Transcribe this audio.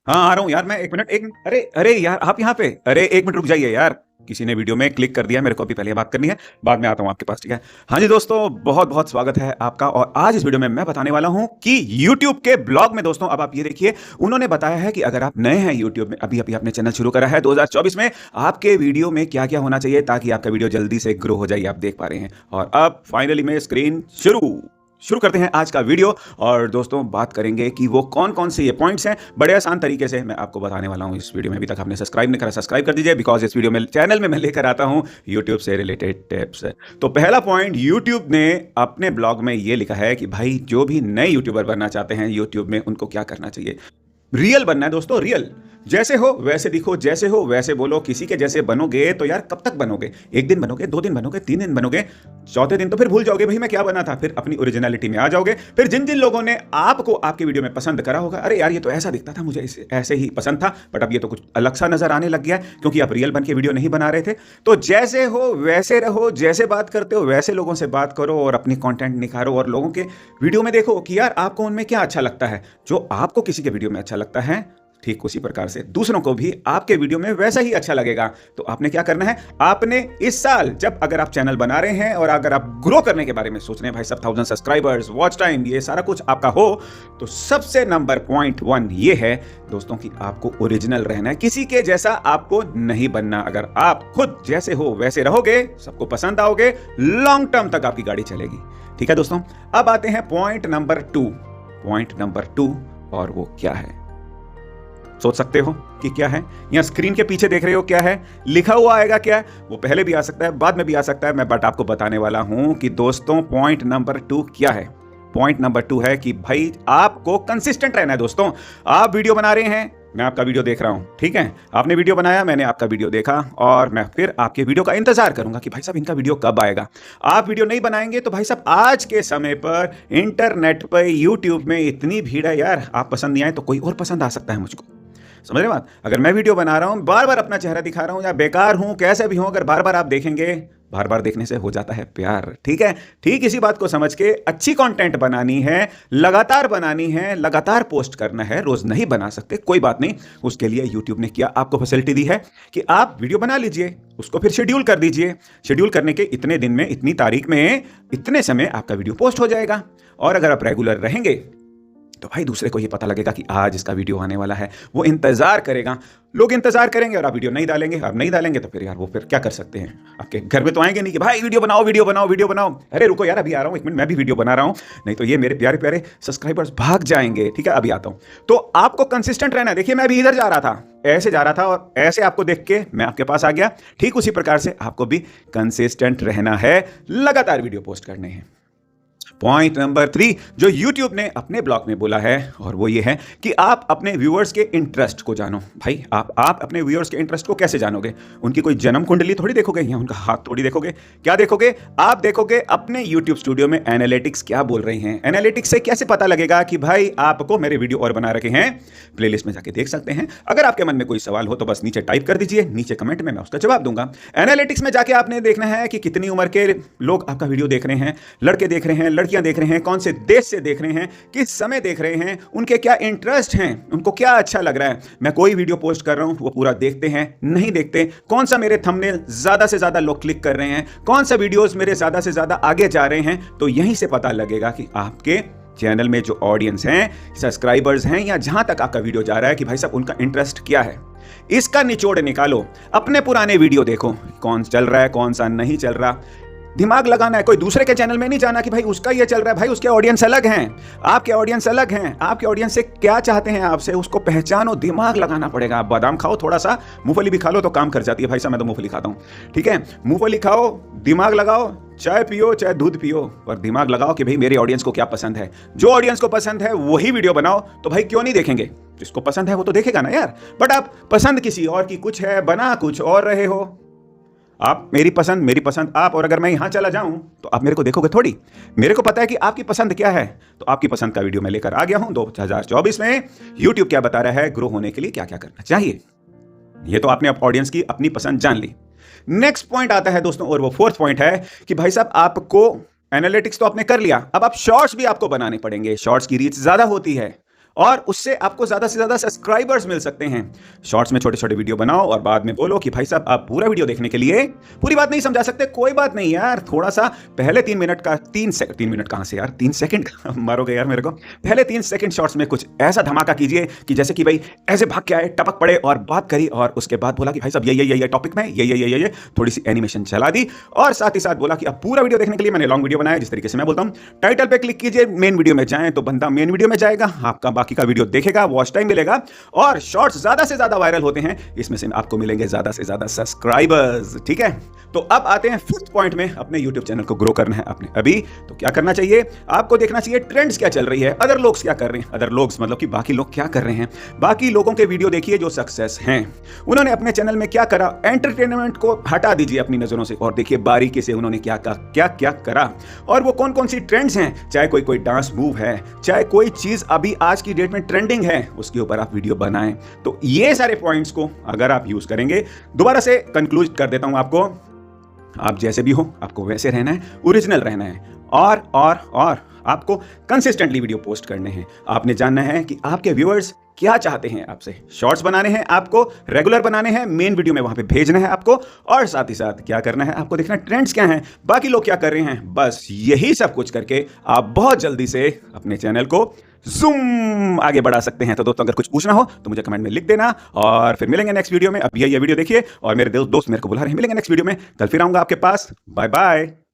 हाँ आ रहा हूँ यार मैं। 1 मिनट अरे अरे यार आप यहाँ पे, अरे 1 मिनट रुक जाइए यार। किसी ने वीडियो में क्लिक कर दिया, मेरे को अभी पहले बात करनी है, बाद में आता हूँ आपके पास, ठीक है। हाँ जी दोस्तों, बहुत बहुत स्वागत है आपका। और आज इस वीडियो में मैं बताने वाला हूँ कि YouTube के ब्लॉग में दोस्तों, अब आप ये देखिए, उन्होंने बताया है कि अगर आप नए हैं YouTube में, अभी अभी आपने चैनल शुरू करा है 2024 में, आपके वीडियो में क्या क्या होना चाहिए ताकि आपका वीडियो जल्दी से ग्रो हो जाए, आप देख पा रहे हैं। और अब फाइनली में स्क्रीन शुरू करते हैं आज का वीडियो। और दोस्तों बात करेंगे कि वो कौन कौन से ये पॉइंट्स हैं, बड़े आसान तरीके से मैं आपको बताने वाला हूं इस वीडियो में। अभी तक आपने सब्सक्राइब नहीं करा, सब्सक्राइब कर दीजिए, बिकॉज इस वीडियो में चैनल में मैं लेकर आता हूं यूट्यूब से रिलेटेड टिप्स। तो पहला पॉइंट, यूट्यूब ने अपने ब्लॉग में ये लिखा है कि भाई जो भी नए यूट्यूबर बनना चाहते हैं यूट्यूब में, उनको क्या करना चाहिए। रियल बनना है दोस्तों, रियल। जैसे हो वैसे दिखो, जैसे हो वैसे बोलो। किसी के जैसे बनोगे तो यार कब तक बनोगे? 1 दिन बनोगे, 2 दिन बनोगे, 3 दिन बनोगे, चौथे दिन तो फिर भूल जाओगे भाई मैं क्या बना था। फिर अपनी ओरिजिनलिटी में आ जाओगे। फिर जिन जिन लोगों ने आपको आपके वीडियो में पसंद करा होगा, अरे यार ये तो ऐसा दिखता था, मुझे ऐसे ही पसंद था, बट अब ये तो कुछ अलग सा नजर आने लग गया है क्योंकि आप रियल बन के वीडियो नहीं बना रहे थे। तो जैसे हो वैसे रहो, जैसे बात करते हो वैसे लोगों से बात करो और अपनी कंटेंट निखारो। और लोगों के वीडियो में देखो कि यार आपको उनमें क्या अच्छा लगता है। जो आपको किसी के वीडियो में अच्छा लगता है, ठीक उसी प्रकार से दूसरों को भी आपके वीडियो में वैसा ही अच्छा लगेगा। तो आपने क्या करना है, आपने इस साल जब अगर आप चैनल बना रहे हैं और अगर आप ग्रो करने के बारे में सोच रहे हैं, भाई सब 1000 सब्सक्राइबर्स, वॉच टाइम, ये सारा कुछ आपका हो, तो सबसे नंबर पॉइंट 1 ये है दोस्तों कि आपको ओरिजिनल रहना है। किसी के जैसा आपको नहीं बनना। अगर आप खुद जैसे हो वैसे रहोगे, सबको पसंद आओगे, लॉन्ग टर्म तक आपकी गाड़ी चलेगी। ठीक है दोस्तों, अब आते हैं पॉइंट नंबर 2। और वो क्या है, सोच सकते हो कि क्या है? यहाँ स्क्रीन के पीछे देख रहे हो क्या है लिखा हुआ, आएगा क्या है? वो पहले भी आ सकता है, बाद में भी आ सकता है, मैं बट आपको बताने वाला हूं कि दोस्तों पॉइंट नंबर 2 क्या है। पॉइंट नंबर 2 है कि भाई आपको कंसिस्टेंट रहना है। दोस्तों आप वीडियो बना रहे हैं, मैं आपका वीडियो देख रहा हूं, ठीक है। आपने वीडियो बनाया, मैंने आपका वीडियो देखा, और मैं फिर आपके वीडियो का इंतजार करूंगा कि भाई साहब इनका वीडियो कब आएगा। आप वीडियो नहीं बनाएंगे तो भाई साहब आज के समय पर इंटरनेट पर यूट्यूब में इतनी भीड़ है यार, आप पसंद नहीं आए तो कोई और पसंद आ सकता है मुझको। समझ रहे बात? अगर मैं वीडियो बना रहा हूं, बार बार अपना चेहरा दिखा रहा हूं या बेकार हूं, कैसे भी हूं, अगर बार बार आप देखेंगे, बार बार देखने से हो जाता है प्यार। ठीक है, ठीक इसी बात को समझ के अच्छी कंटेंट बनानी है, लगातार बनानी है, लगातार पोस्ट करना है। रोज नहीं बना सकते, कोई बात नहीं। उसके लिए यूट्यूब ने क्या आपको फैसिलिटी दी है कि आप वीडियो बना लीजिए, उसको फिर शेड्यूल कर दीजिए। शेड्यूल करने के इतने दिन में, इतनी तारीख में, इतने समय आपका वीडियो पोस्ट हो जाएगा। और अगर आप रेगुलर रहेंगे तो भाई दूसरे को ये पता लगेगा कि आज इसका वीडियो आने वाला है, वो इंतजार करेगा। लोग इंतजार करेंगे और आप वीडियो नहीं डालेंगे। आप नहीं डालेंगे तो फिर यार वो फिर क्या कर सकते हैं? आपके घर में तो आएंगे नहीं कि भाई वीडियो बनाओ, वीडियो बनाओ, वीडियो बनाओ। अरे रुको यार, अभी आ रहा हूं, 1 मिनट, मैं भी वीडियो बना रहा हूं, नहीं तो ये मेरे प्यारे प्यारे सब्सक्राइबर्स भाग जाएंगे। ठीक है, अभी आता हूं। तो आपको कंसिस्टेंट रहना है। देखिए मैं भी इधर जा रहा था, ऐसे जा रहा था, और ऐसे आपको देख के मैं आपके पास आ गया। ठीक उसी प्रकार से आपको भी कंसिस्टेंट रहना है, लगातार वीडियो पोस्ट करने हैं। पॉइंट नंबर 3 जो YouTube ने अपने ब्लॉग में बोला है, और वो ये है कि आप अपने व्यूअर्स के इंटरेस्ट को जानो। भाई आप अपने व्यूअर्स के इंटरेस्ट को कैसे जानोगे? उनकी कोई जन्म कुंडली थोड़ी देखोगे या उनका हाथ थोड़ी देखोगे। क्या देखोगे? आप देखोगे अपने YouTube स्टूडियो में एनालिटिक्स क्या बोल रहे हैं। एनालिटिक्स से कैसे पता लगेगा कि भाई आपको मेरे वीडियो और बना रखे हैं? प्लेलिस्ट में जाके देख सकते हैं। अगर आपके मन में कोई सवाल हो तो बस नीचे टाइप कर दीजिए, नीचे कमेंट में मैं उसका जवाब दूंगा। एनालिटिक्स में जाके आपने देखना है कि कितनी उम्र के लोग आपका वीडियो देख रहे हैं, लड़के देख रहे हैं, लड़कियां देख रहे हैं, कौन से देश से देख रहे हैं, किस समय देख रहे हैं, उनके क्या इंटरेस्ट हैं, उनको क्या अच्छा लग रहा है। मैं कोई वीडियो पोस्ट कर रहा हूं, वो पूरा देखते हैं, नहीं देखते, कौन सा मेरे थंबनेल ज्यादा से ज्यादा लोग क्लिक कर रहे हैं, कौन सा वीडियोस मेरे ज्यादा से ज्यादा आगे जा रहे हैं। तो यहीं से पता लगेगा कि आपके चैनल में जो ऑडियंस हैं, सब्सक्राइबर्स हैं, या जहां तक आपका वीडियो जा रहा है, कि भाई साहब उनका इंटरेस्ट क्या है। इसका निचोड़ निकालो, अपने पुराने वीडियो देखो, कौन चल रहा है, कौन सा नहीं चल रहा। दिमाग लगाना है, कोई दूसरे के चैनल में नहीं जाना कि भाई उसका ये चल रहा है। भाई उसके ऑडियंस अलग हैं, आपके ऑडियंस अलग हैं। आपके ऑडियंस से क्या चाहते हैं आपसे, उसको पहचानो, दिमाग लगाना पड़ेगा। आप बादाम खाओ थोड़ा सा, मूंगफली भी खा लो तो काम कर जाती है। भाई साहब मैं तो मूंगफली खाता हूं, ठीक है। मूंगफली खाओ, दिमाग लगाओ, चाय पियो चाहे दूध पियो, और दिमाग लगाओ कि भाई मेरे ऑडियंस को क्या पसंद है। जो ऑडियंस को पसंद है वही वीडियो बनाओ। तो भाई क्यों नहीं देखेंगे? जिसको पसंद है वो तो देखेगा ना यार। बट आप पसंद किसी और की कुछ है, बना कुछ और रहे हो। आप मेरी पसंद आप, और अगर मैं यहां चला जाऊं तो आप मेरे को देखोगे थोड़ी। मेरे को पता है कि आपकी पसंद क्या है, तो आपकी पसंद का वीडियो मैं लेकर आ गया हूं। 2024 में YouTube क्या बता रहा है, ग्रो होने के लिए क्या क्या करना चाहिए। ये तो आपने ऑडियंस की अपनी पसंद जान ली। नेक्स्ट पॉइंट आता है दोस्तों, और वो 4th पॉइंट है कि भाई साहब आपको एनालिटिक्स तो आपने कर लिया, अब आप शॉर्ट्स भी आपको बनाने पड़ेंगे। शॉर्ट्स की रीच ज्यादा होती है, और उससे आपको ज्यादा से ज्यादा सब्सक्राइबर्स मिल सकते हैं। शॉर्ट्स में छोटे छोटे वीडियो बनाओ और बाद में बोलो कि भाई साहब आप पूरा वीडियो देखने के लिए पूरी बात नहीं समझा सकते, कोई बात नहीं यार, थोड़ा सा पहले 3 मिनट का 3 मिनट कहां से यार, 3 सेकंड मारोगे यार मेरे को। पहले 3 सेकंड शॉर्ट्स में कुछ ऐसा धमाका कीजिए कि जैसे कि भाई ऐसे भाग के आए, टपक पड़े और बात करी, और उसके बाद बोला कि भाई साहब ये टॉपिक में ये थोड़ी सी एनिमेशन चला दी, और साथ ही साथ बोला कि अब पूरा वीडियो देखने के लिए मैंने लॉन्ग वीडियो बनाया। जिस तरीके से मैं बोलता हूं, टाइटल पे क्लिक कीजिए, मेन वीडियो में जाएं तो बंदा मेन वीडियो में जाएगा, आपका बाकी का वीडियो देखेगा, वॉच टाइम मिलेगा, और शॉर्ट्स ज्यादा से ज्यादा वायरल होते हैं, इसमें से आपको मिलेंगे ज्यादा से ज्यादा सब्सक्राइबर्स। ठीक है, तो अब आते हैं 5th पॉइंट में, अपने YouTube चैनल को ग्रो करना है अपने अभी, तो क्या करना चाहिए आपको? देखना चाहिए ट्रेंड्स क्या चल रही है, अदर लोग क्या कर रहे हैं, अदर लोग मतलब कि बाकी लोग क्या कर रहे हैं, बाकी लोगों के वीडियो देखिए जो सक्सेस हैं, उन्होंने अपने चैनल में क्या करा, एंटरटेनमेंट को हटा दीजिए अपनी नजरों से और देखिए बारीकी से उन्होंने क्या करा, और वो कौन कौन सी ट्रेंड्स हैं, चाहे कोई डांस मूव है, चाहे कोई चीज अभी आज की डेट में ट्रेंडिंग है, उसके ऊपर आप वीडियो बनाएं। तो ये सारे पॉइंट्स को अगर आप यूज करेंगे, दोबारा से कंक्लूड कर देता हूं आपको, आप जैसे भी हो आपको वैसे रहना है, ओरिजिनल रहना है, और आपको कंसिस्टेंटली वीडियो पोस्ट करने हैं। आपने जानना है कि आपके व्यूअर्स क्या चाहते हैं आपसे, शॉर्ट्स बनाने हैं आपको, रेगुलर बनाने हैं, मेन वीडियो में वहां पे भेजना है आपको, और साथ ही साथ क्या करना है आपको, देखना ट्रेंड्स क्या हैं, बाकी लोग क्या कर रहे हैं। बस यही सब कुछ करके आप बहुत जल्दी से अपने चैनल को जूम आगे बढ़ा सकते हैं। तो दोस्तों अगर कुछ पूछना हो तो मुझे कमेंट में लिख देना, और फिर मिलेंगे नेक्स्ट वीडियो में। अब ये वीडियो देखिए, और मेरे दोस्त मेरे को बुला रहे हैं, मिलेंगे नेक्स्ट वीडियो में, कल फिर आऊंगा आपके पास। Bye bye.